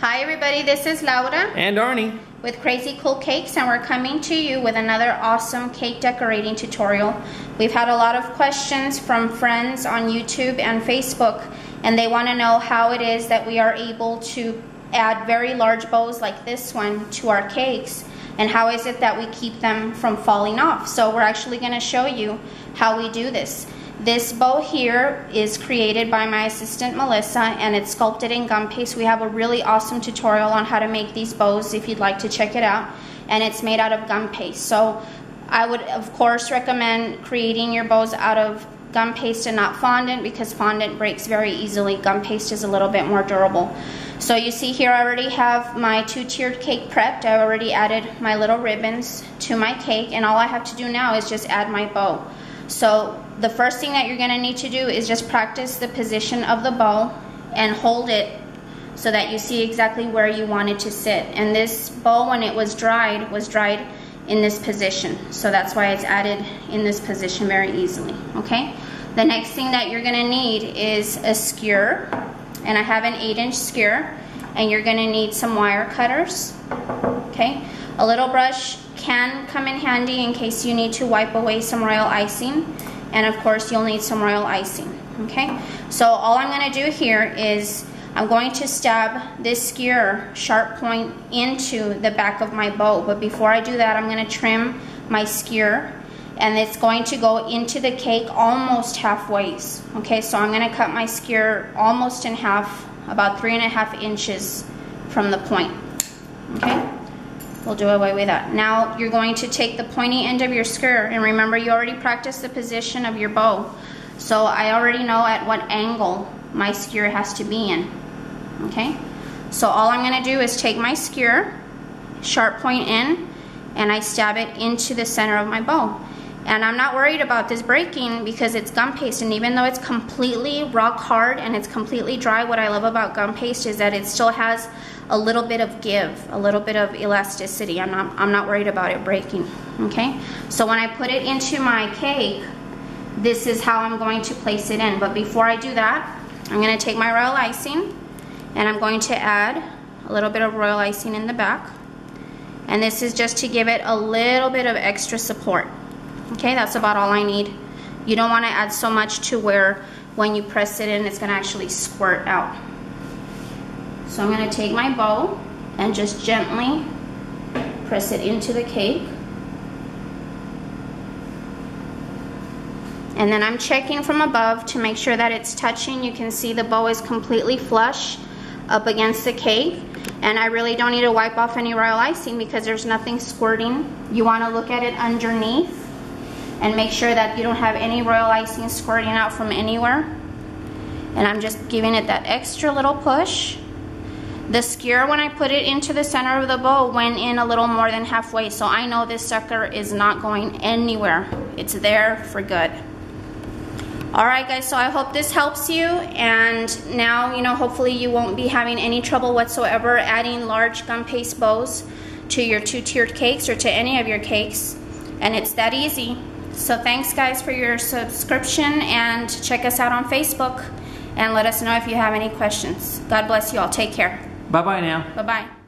Hi everybody, this is Laura and Arnie with Crazy Cool Cakes, and we're coming to you with another awesome cake decorating tutorial. We've had a lot of questions from friends on YouTube and Facebook, and they want to know how it is that we are able to add very large bows like this one to our cakes, and how is it that we keep them from falling off. So we're actually going to show you how we do this. This bow here is created by my assistant Melissa, and it's sculpted in gum paste. We have a really awesome tutorial on how to make these bows if you'd like to check it out, and it's made out of gum paste. So I would of course recommend creating your bows out of gum paste and not fondant, because fondant breaks very easily. Gum paste is a little bit more durable. So you see here I already have my two-tiered cake prepped. I already added my little ribbons to my cake, and all I have to do now is just add my bow. So the first thing that you're going to need to do is just practice the position of the bow and hold it so that you see exactly where you want it to sit. And this bow, when it was dried in this position. So that's why it's added in this position very easily. Okay? The next thing that you're going to need is a skewer. And I have an 8-inch skewer. And you're going to need some wire cutters. Okay? A little brush can come in handy in case you need to wipe away some royal icing, and of course you'll need some royal icing. Okay, so all I'm going to do here is I'm going to stab this skewer sharp point into the back of my bow, but before I do that I'm going to trim my skewer, and it's going to go into the cake almost halfway. Okay, so I'm going to cut my skewer almost in half, about 3.5 inches from the point. Okay, we'll do away with that. Now you're going to take the pointy end of your skewer, and remember you already practiced the position of your bow, so I already know at what angle my skewer has to be in. Okay, so all I'm going to do is take my skewer, sharp point in, and I stab it into the center of my bow. And I'm not worried about this breaking because it's gum paste, and even though it's completely rock hard and it's completely dry, what I love about gum paste is that it still has a little bit of give, a little bit of elasticity. I'm not worried about it breaking. Okay, so when I put it into my cake, this is how I'm going to place it in. But before I do that, I'm going to take my royal icing and I'm going to add a little bit of royal icing in the back, and this is just to give it a little bit of extra support. Okay, that's about all I need. You don't want to add so much to where when you press it in it's going to actually squirt out. So I'm going to take my bow and just gently press it into the cake. And then I'm checking from above to make sure that it's touching. You can see the bow is completely flush up against the cake. And I really don't need to wipe off any royal icing because there's nothing squirting. You want to look at it underneath and make sure that you don't have any royal icing squirting out from anywhere. And I'm just giving it that extra little push. The skewer, when I put it into the center of the bow, went in a little more than halfway, so I know this sucker is not going anywhere. It's there for good. Alright guys, so I hope this helps you, and now hopefully you won't be having any trouble whatsoever adding large gum paste bows to your two-tiered cakes or to any of your cakes, and it's that easy. So thanks guys for your subscription, and check us out on Facebook and let us know if you have any questions. God bless you all. Take care. Bye-bye now. Bye-bye.